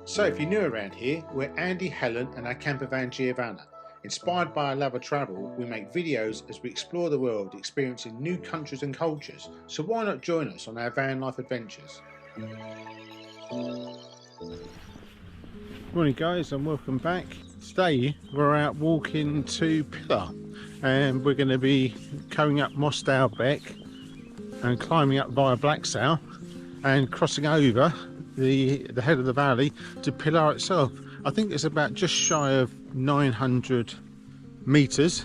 So if you're new around here, we're Andy, Helen and our campervan Giovanna. Inspired by our love of travel, we make videos as we explore the world, experiencing new countries and cultures. So why not join us on our van life adventures? Morning guys and welcome back. Today we're out walking to Pillar and we're going to be going up Wasdale Beck and climbing up via Blacksale and crossing over the head of the valley to Pillar itself. I think it's about just shy of 900 metres.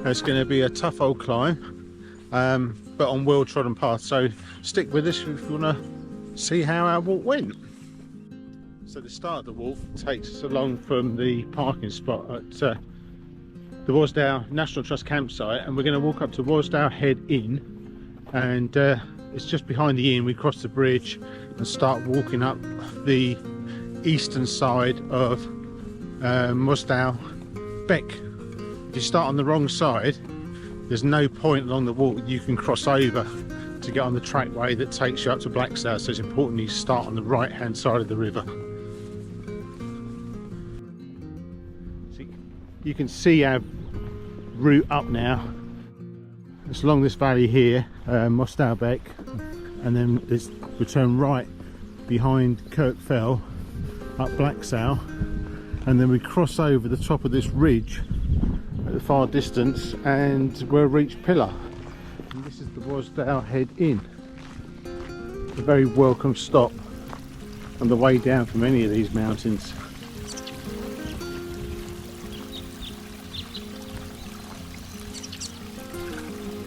It's going to be a tough old climb, but on well trodden paths, so stick with us if you want to see how our walk went. So the start of the walk takes us along from the parking spot at the Wasdale National Trust campsite, and we're going to walk up to Wasdale Head Inn, and it's just behind the inn. We cross the bridge and start walking up the eastern side of Wasdale Beck. If you start on the wrong side, there's no point along the walk you can cross over to get on the trackway that takes you up to Blacksale, so it's important you start on the right hand side of the river. So you can see our route up now. It's along this valley here, Wasdale Beck, and then we turn right behind Kirkfell up Blacksale, and then we cross over the top of this ridge at the far distance and we'll reach Pillar. And this is the Wasdale Head Inn. A very welcome stop on the way down from any of these mountains.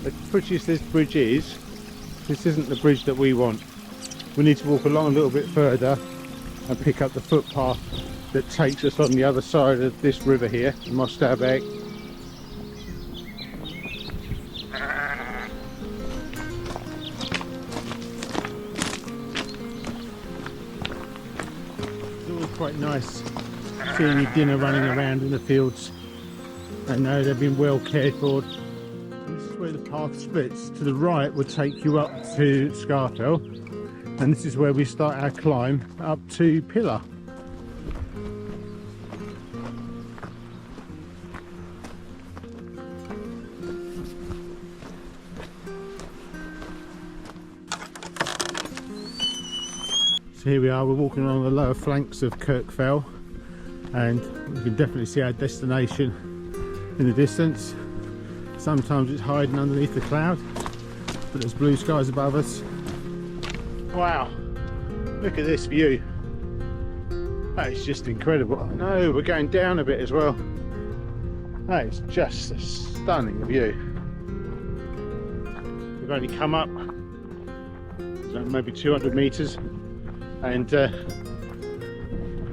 As pretty as this bridge is, this isn't the bridge that we want. We need to walk along a little bit further and pick up the footpath that takes us on the other side of this river here, Wasdale Beck. It's always quite nice seeing your dinner running around in the fields. I know they've been well cared for. This is where the path splits. To the right will take you up to Scarfell, and this is where we start our climb up to Pillar. So here we are, we're walking along the lower flanks of Kirkfell, and you can definitely see our destination in the distance. Sometimes it's hiding underneath the cloud, but there's blue skies above us. Wow, look at this view. That is just incredible. No, we're going down a bit as well. That is just a stunning view. We've only come up maybe 200 metres, and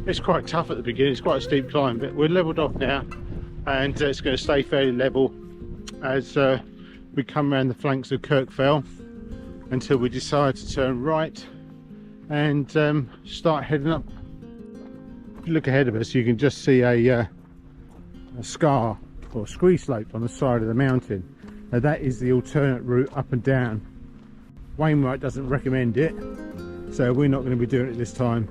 it's quite tough at the beginning. It's quite a steep climb, but we're levelled off now, and it's going to stay fairly level as we come around the flanks of Kirkfell until we decide to turn right and start heading up. If you look ahead of us, you can just see a scar or scree slope on the side of the mountain. Now that is the alternate route up and down. Wainwright doesn't recommend it, so we're not going to be doing it this time.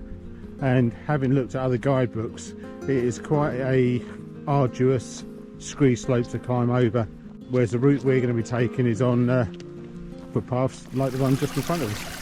And having looked at other guidebooks, it is quite a arduous scree slope to climb over, whereas the route we're going to be taking is on footpaths like the one just in front of us.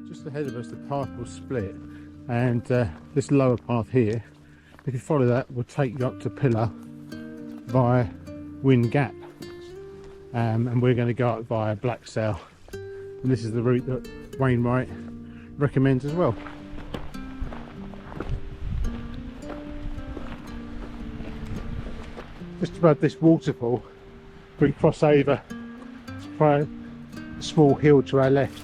Just ahead of us the path will split, and this lower path here, if you follow that, will take you up to Pillar via Wind Gap, and we're going to go up via Blacksale, and this is the route that Wainwright recommends as well. Just above this waterfall we cross over by a small hill to our left.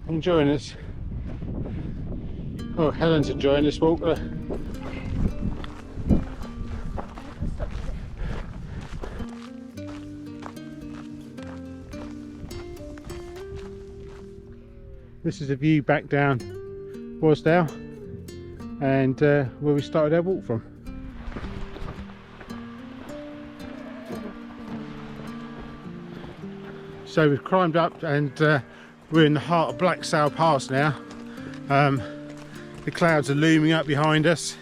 Enjoying this. Oh, Helen's enjoying this walk. This is a view back down Wasdale and where we started our walk from. So we've climbed up and we're in the heart of Wasdale Pass now. The clouds are looming up behind us.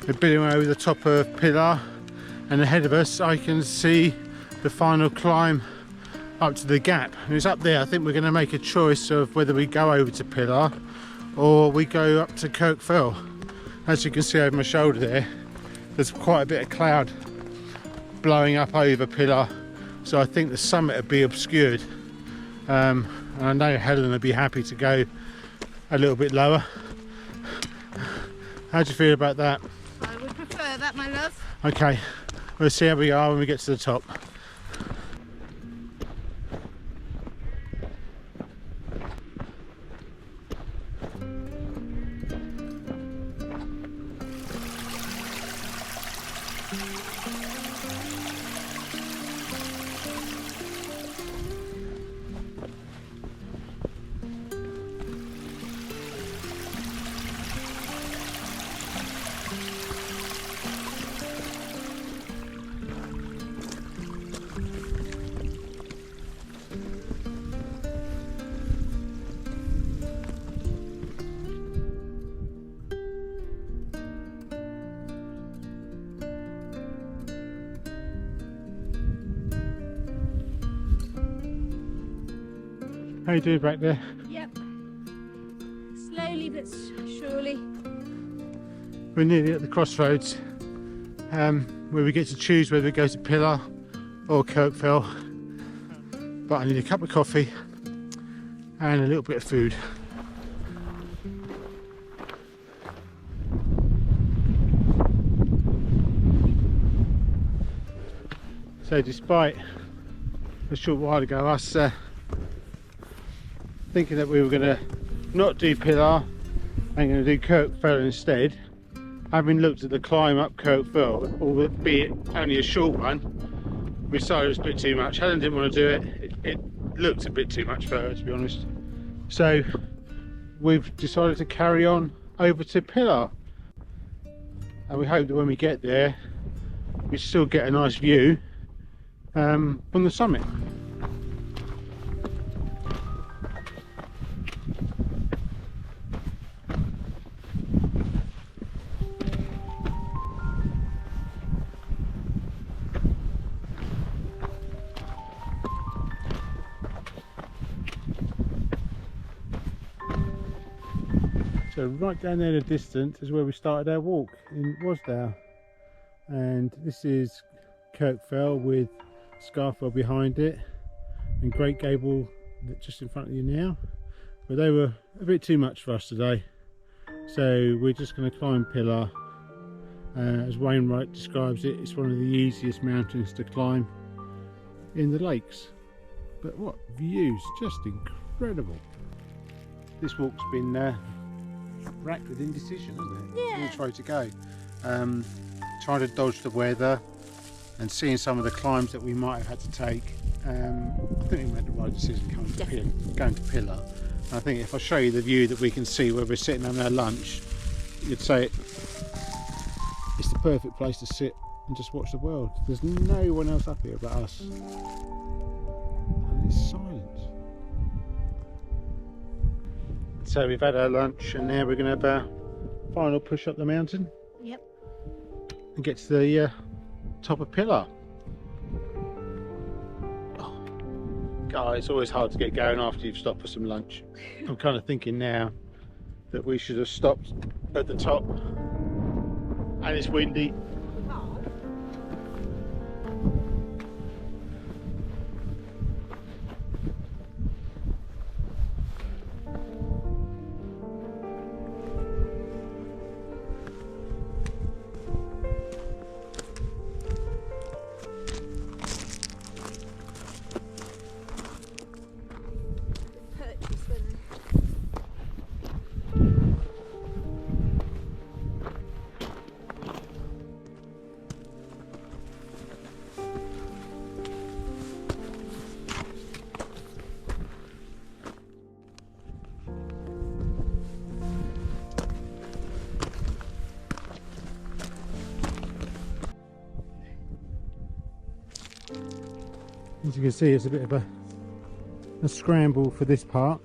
They're billowing over the top of Pillar, and ahead of us I can see the final climb up to the gap. And it's up there. I think we're going to make a choice of whether we go over to Pillar or we go up to Kirkfell. As you can see over my shoulder there, there's quite a bit of cloud blowing up over Pillar, so I think the summit will be obscured. And I know Helen would be happy to go a little bit lower. How do you feel about that? I would prefer that, my love. Okay, we'll see how we are when we get to the top. How you doing back there? Yep. Slowly but surely. We're nearly at the crossroads where we get to choose whether we go to Pillar or Kirkfell. But I need a cup of coffee and a little bit of food. So despite a short while ago us thinking that we were going to not do Pillar and going to do Kirkfell instead, having looked at the climb up Kirkfell, albeit only a short one, we decided it was a bit too much. Helen didn't want to do it. It looked a bit too much for her, to be honest. So we've decided to carry on over to Pillar, and we hope that when we get there we still get a nice view from the summit. So right down there in the distance is where we started our walk in Wasdale, and this is Kirkfell with Scarfell behind it and Great Gable just in front of you now, but they were a bit too much for us today, so we're just going to climb Pillar. As Wainwright describes it, it's one of the easiest mountains to climb in the lakes. But what views, just incredible. This walk's been racked with indecision, hasn't it? Yeah. Which way to go. Trying to dodge the weather and seeing some of the climbs that we might have had to take. I think we made the right decision going to Pillar. I think if I show you the view that we can see where we're sitting having our lunch, you'd say it's the perfect place to sit and just watch the world. There's no one else up here but us, and it's silent. So we've had our lunch and now we're going to have our final push up the mountain. Yep. And get to the top of Pillar. Oh, Oh, it's always hard to get going after you've stopped for some lunch. I'm kind of thinking now that we should have stopped at the top, and it's windy. As you can see, it's a bit of a scramble for this part.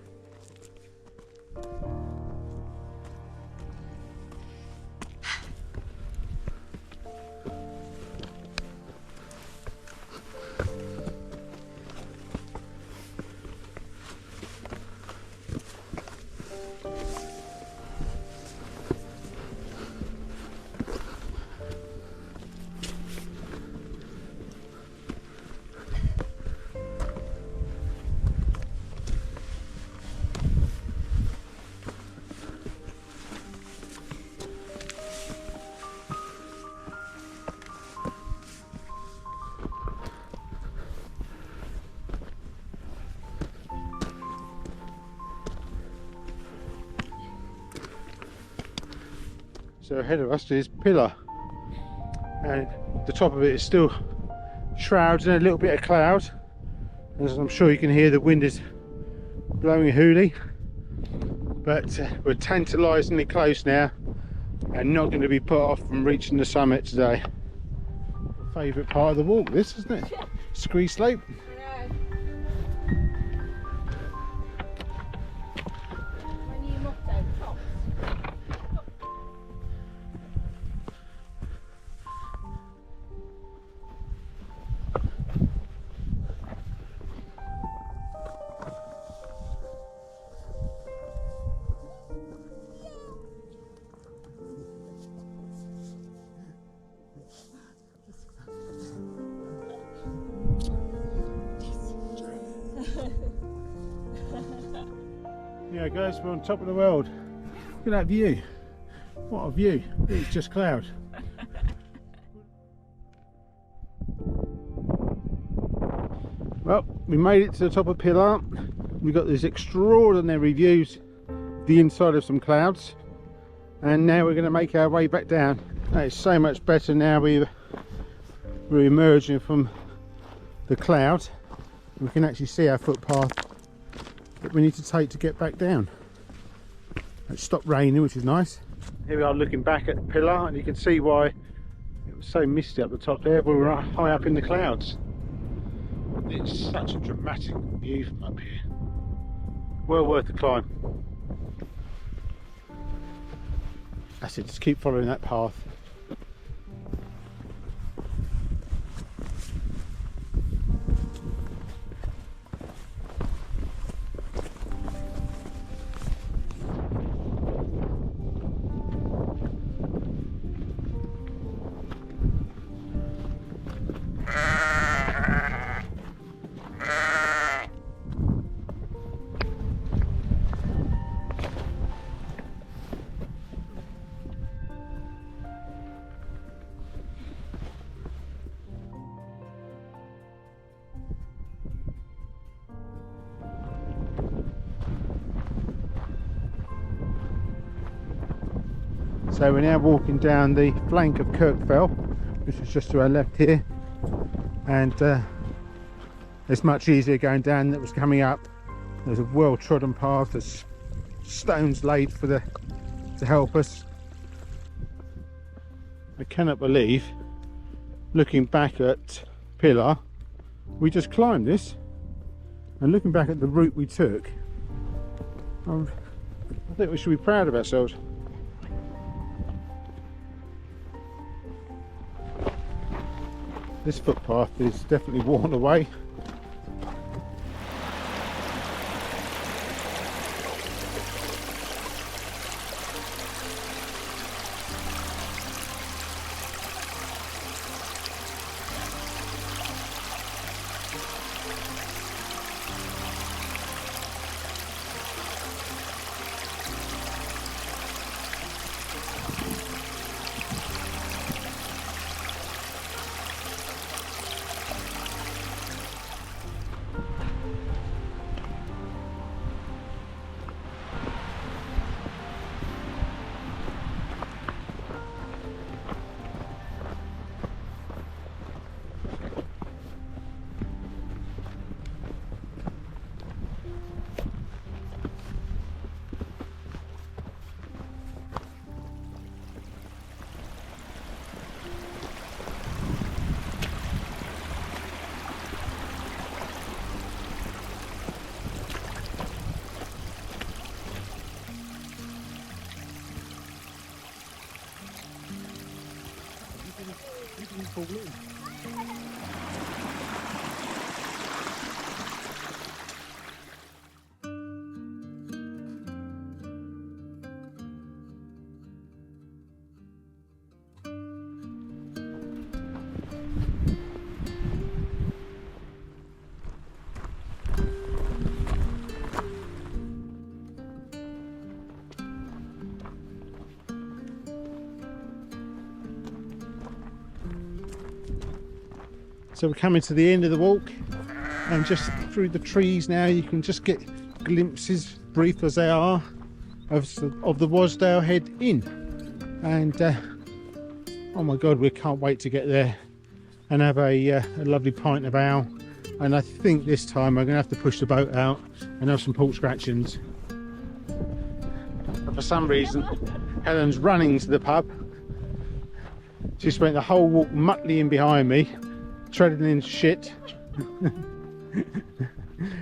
So ahead of us is Pillar, and the top of it is still shrouded in a little bit of cloud. As I'm sure you can hear, the wind is blowing a hoolie, but we're tantalisingly close now and not going to be put off from reaching the summit today. Favourite part of the walk, this, isn't it? Scree slope. Yeah guys, we're on top of the world. Look at that view. What a view. It's just cloud. Well, we made it to the top of Pillar. We got these extraordinary views of the inside of some clouds, and now we're going to make our way back down. It's so much better now. We're emerging from the cloud. We can actually see our footpath that we need to take to get back down. It's stopped raining, which is nice. Here we are looking back at Pillar, and you can see why it was so misty up the top there. We were high up in the clouds. It's such a dramatic view from up here. Well worth the climb. That's it, just keep following that path. So we're now walking down the flank of Kirkfell, which is just to our left here, and it's much easier going down than it was coming up. There's a well trodden path, there's stones laid to help us. I cannot believe, looking back at Pillar, we just climbed this, and looking back at the route we took, I think we should be proud of ourselves. This footpath is definitely worn away. fall in. So we're coming to the end of the walk, and just through the trees now you can just get glimpses, brief as they are, of the Wasdale Head Inn. And oh my god, we can't wait to get there and have a lovely pint of ale. And I think this time I'm going to have to push the boat out and have some pork scratchings. But for some reason Helen's running to the pub. She spent the whole walk muttling behind me, treading in shit.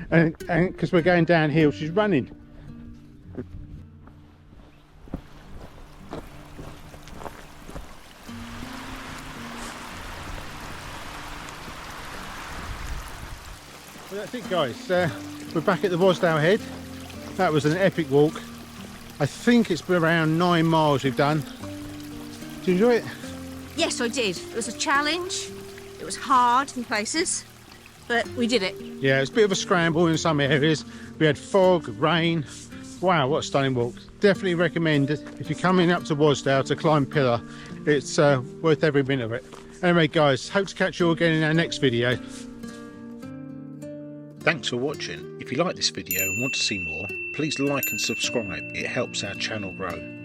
and because we're going downhill, she's running. Well, that's it guys, we're back at the Wasdale Head. That was an epic walk. I think it's been around 9 miles we've done. Did you enjoy it? Yes, I did. It was a challenge. It was hard in places, but we did it. Yeah, it was a bit of a scramble in some areas. We had fog, rain. Wow, what a stunning walk. Definitely recommend it if you're coming up to Wasdale to climb Pillar. It's worth every minute of it. Anyway guys, hope to catch you all again in our next video. Thanks for watching. If you like this video and want to see more, please like and subscribe. It helps our channel grow.